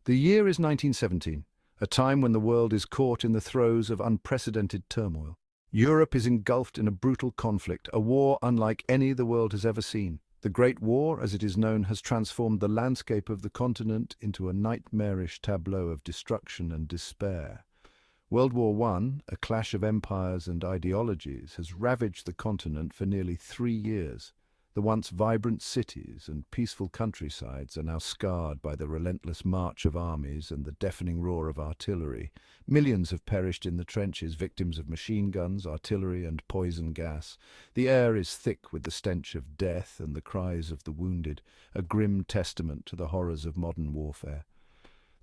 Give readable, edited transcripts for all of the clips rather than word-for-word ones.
The year is 1917, a time when the world is caught in the throes of unprecedented turmoil. Europe is engulfed in a brutal conflict, a war unlike any the world has ever seen. The Great War, as it is known, has transformed the landscape of the continent into a nightmarish tableau of destruction and despair. World War I, a clash of empires and ideologies, has ravaged the continent for nearly 3 years. The once vibrant cities and peaceful countrysides are now scarred by the relentless march of armies and the deafening roar of artillery. Millions have perished in the trenches, victims of machine guns, artillery, and poison gas. The air is thick with the stench of death and the cries of the wounded, a grim testament to the horrors of modern warfare.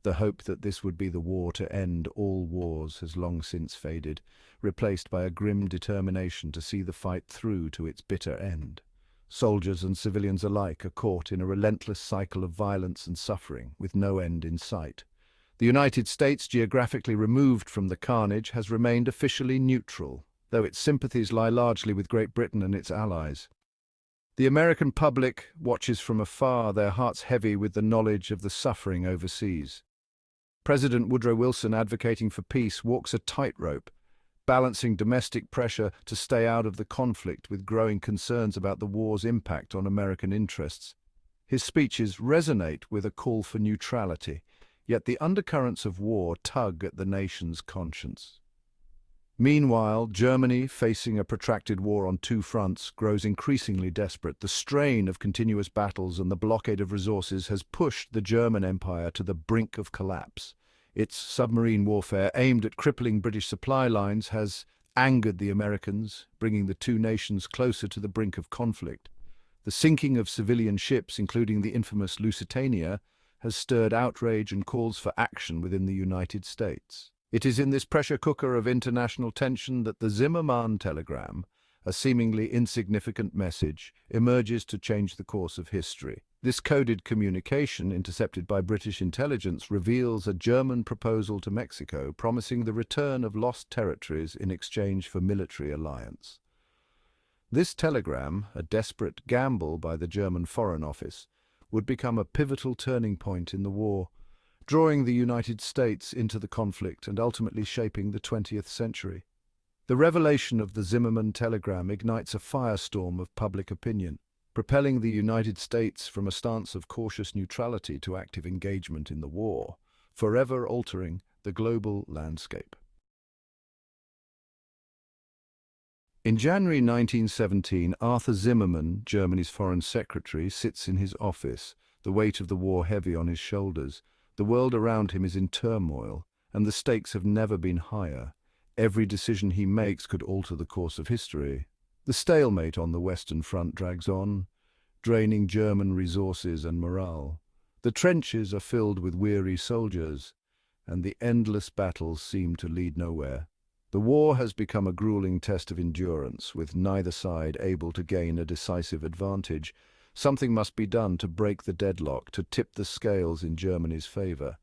The hope that this would be the war to end all wars has long since faded, replaced by a grim determination to see the fight through to its bitter end. Soldiers and civilians alike are caught in a relentless cycle of violence and suffering, with no end in sight. The United States, geographically removed from the carnage, has remained officially neutral, though its sympathies lie largely with Great Britain and its allies. The American public watches from afar, their hearts heavy with the knowledge of the suffering overseas. President Woodrow Wilson, advocating for peace, walks a tightrope, balancing domestic pressure to stay out of the conflict with growing concerns about the war's impact on American interests. His speeches resonate with a call for neutrality, yet the undercurrents of war tug at the nation's conscience. Meanwhile, Germany, facing a protracted war on two fronts, grows increasingly desperate. The strain of continuous battles and the blockade of resources has pushed the German Empire to the brink of collapse. Its submarine warfare, aimed at crippling British supply lines, has angered the Americans, bringing the two nations closer to the brink of conflict. The sinking of civilian ships, including the infamous Lusitania, has stirred outrage and calls for action within the United States. It is in this pressure cooker of international tension that the Zimmermann telegram, a seemingly insignificant message, emerges to change the course of history. This coded communication, intercepted by British intelligence, reveals a German proposal to Mexico promising the return of lost territories in exchange for military alliance. This telegram, a desperate gamble by the German Foreign Office, would become a pivotal turning point in the war, drawing the United States into the conflict and ultimately shaping the 20th century. The revelation of the Zimmermann telegram ignites a firestorm of public opinion, propelling the United States from a stance of cautious neutrality to active engagement in the war, forever altering the global landscape. In January 1917, Arthur Zimmermann, Germany's foreign secretary, sits in his office, the weight of the war heavy on his shoulders. The world around him is in turmoil, and the stakes have never been higher. Every decision he makes could alter the course of history. The stalemate on the Western Front drags on, draining German resources and morale. The trenches are filled with weary soldiers, and the endless battles seem to lead nowhere. The war has become a grueling test of endurance, with neither side able to gain a decisive advantage. Something must be done to break the deadlock, to tip the scales in Germany's favor.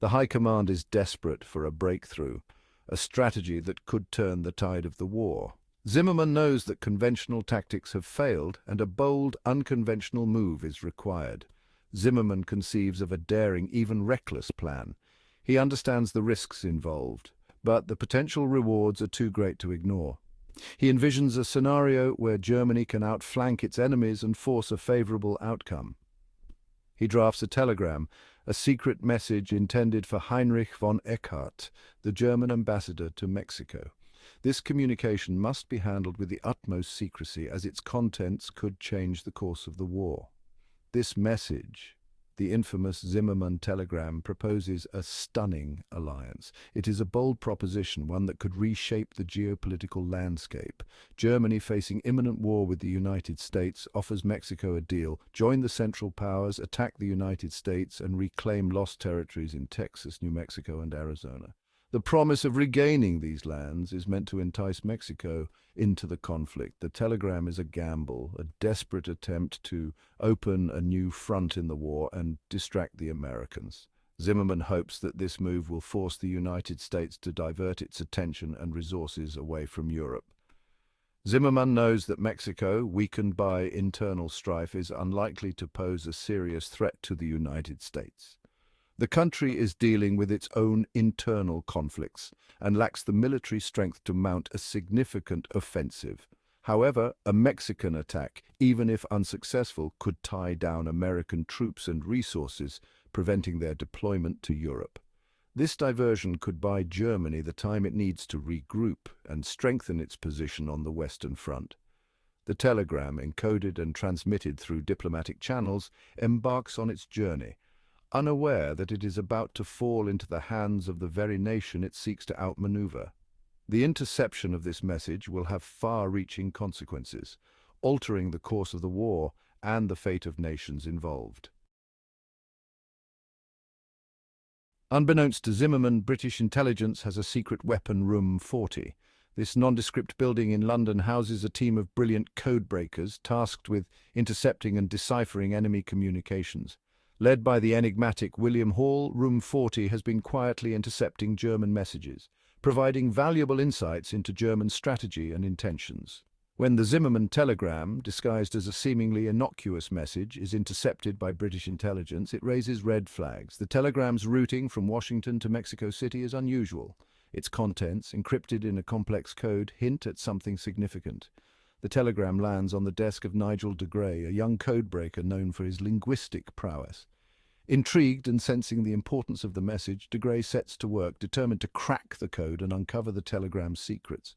The High Command is desperate for a breakthrough, a strategy that could turn the tide of the war. Zimmermann knows that conventional tactics have failed, and a bold, unconventional move is required. Zimmermann conceives of a daring, even reckless plan. He understands the risks involved, but the potential rewards are too great to ignore. He envisions a scenario where Germany can outflank its enemies and force a favorable outcome. He drafts a telegram, a secret message intended for Heinrich von Eckhardt, the German ambassador to Mexico. This communication must be handled with the utmost secrecy, as its contents could change the course of the war. This message, the infamous Zimmermann telegram, proposes a stunning alliance. It is a bold proposition, one that could reshape the geopolitical landscape. Germany, facing imminent war with the United States, offers Mexico a deal: join the Central Powers, attack the United States, and reclaim lost territories in Texas, New Mexico, and Arizona. The promise of regaining these lands is meant to entice Mexico into the conflict. The telegram is a gamble, a desperate attempt to open a new front in the war and distract the Americans. Zimmermann hopes that this move will force the United States to divert its attention and resources away from Europe. Zimmermann knows that Mexico, weakened by internal strife, is unlikely to pose a serious threat to the United States. The country is dealing with its own internal conflicts and lacks the military strength to mount a significant offensive. However, a Mexican attack, even if unsuccessful, could tie down American troops and resources, preventing their deployment to Europe. This diversion could buy Germany the time it needs to regroup and strengthen its position on the Western Front. The telegram, encoded and transmitted through diplomatic channels, embarks on its journey, unaware that it is about to fall into the hands of the very nation it seeks to outmaneuver. The interception of this message will have far-reaching consequences, altering the course of the war and the fate of nations involved. Unbeknownst to Zimmermann, British intelligence has a secret weapon room 40. This nondescript building in London houses a team of brilliant codebreakers tasked with intercepting and deciphering enemy communications. Led by the enigmatic William Hall, Room 40 has been quietly intercepting German messages, providing valuable insights into German strategy and intentions. When the Zimmermann telegram, disguised as a seemingly innocuous message, is intercepted by British intelligence, it raises red flags. The telegram's routing from Washington to Mexico City is unusual. Its contents, encrypted in a complex code, hint at something significant. The telegram lands on the desk of Nigel de Grey, a young codebreaker known for his linguistic prowess. Intrigued and sensing the importance of the message, de Grey sets to work, determined to crack the code and uncover the telegram's secrets.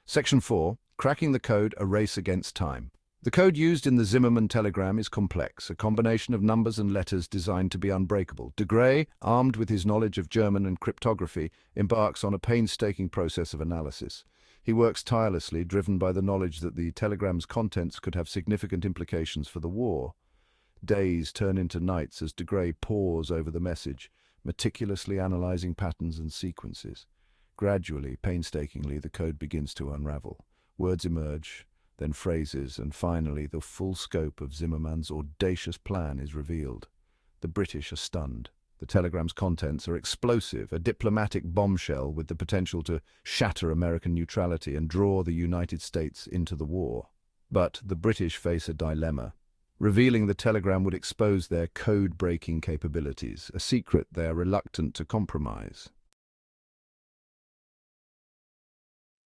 Section 4. Cracking the code, a race against time. The code used in the Zimmermann telegram is complex, a combination of numbers and letters designed to be unbreakable. De Grey, armed with his knowledge of German and cryptography, embarks on a painstaking process of analysis. He works tirelessly, driven by the knowledge that the telegram's contents could have significant implications for the war. Days turn into nights as de Grey pores over the message, meticulously analyzing patterns and sequences. Gradually, painstakingly, the code begins to unravel. Words emerge, then phrases, and finally the full scope of Zimmermann's audacious plan is revealed. The British are stunned. The telegram's contents are explosive, a diplomatic bombshell with the potential to shatter American neutrality and draw the United States into the war. But the British face a dilemma. Revealing the telegram would expose their code-breaking capabilities, a secret they are reluctant to compromise.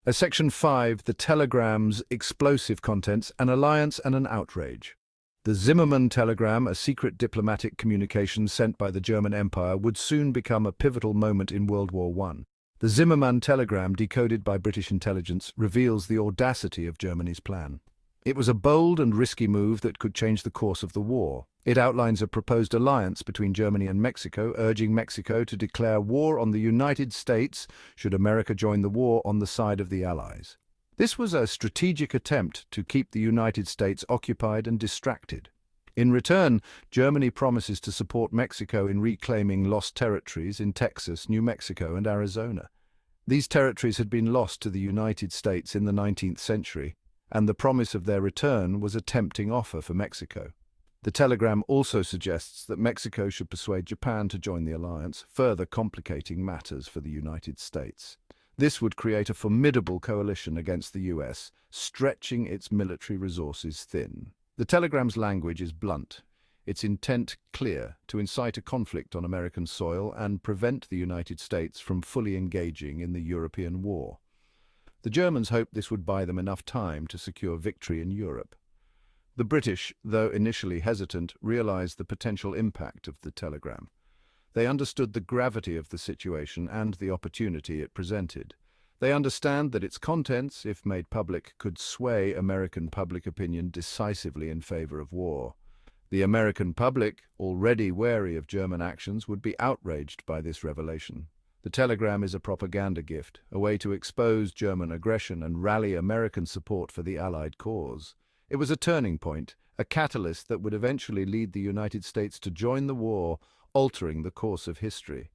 Section 5. The telegram's explosive contents, an alliance and an outrage. The Zimmermann telegram, a secret diplomatic communication sent by the German Empire, would soon become a pivotal moment in World War I. The Zimmermann telegram, decoded by British intelligence, reveals the audacity of Germany's plan. It was a bold and risky move that could change the course of the war. It outlines a proposed alliance between Germany and Mexico, urging Mexico to declare war on the United States should America join the war on the side of the Allies. This was a strategic attempt to keep the United States occupied and distracted. In return, Germany promises to support Mexico in reclaiming lost territories in Texas, New Mexico, and Arizona. These territories had been lost to the United States in the 19th century, and the promise of their return was a tempting offer for Mexico. The telegram also suggests that Mexico should persuade Japan to join the alliance, further complicating matters for the United States. This would create a formidable coalition against the US, stretching its military resources thin. The telegram's language is blunt, its intent clear: to incite a conflict on American soil and prevent the United States from fully engaging in the European war. The Germans hoped this would buy them enough time to secure victory in Europe. The British, though initially hesitant, realized the potential impact of the telegram. They understood the gravity of the situation and the opportunity it presented. They understand that its contents, if made public, could sway American public opinion decisively in favor of war. The American public, already wary of German actions, would be outraged by this revelation. The telegram is a propaganda gift, a way to expose German aggression and rally American support for the Allied cause. It was a turning point, a catalyst that would eventually lead the United States to join the war, altering the course of history.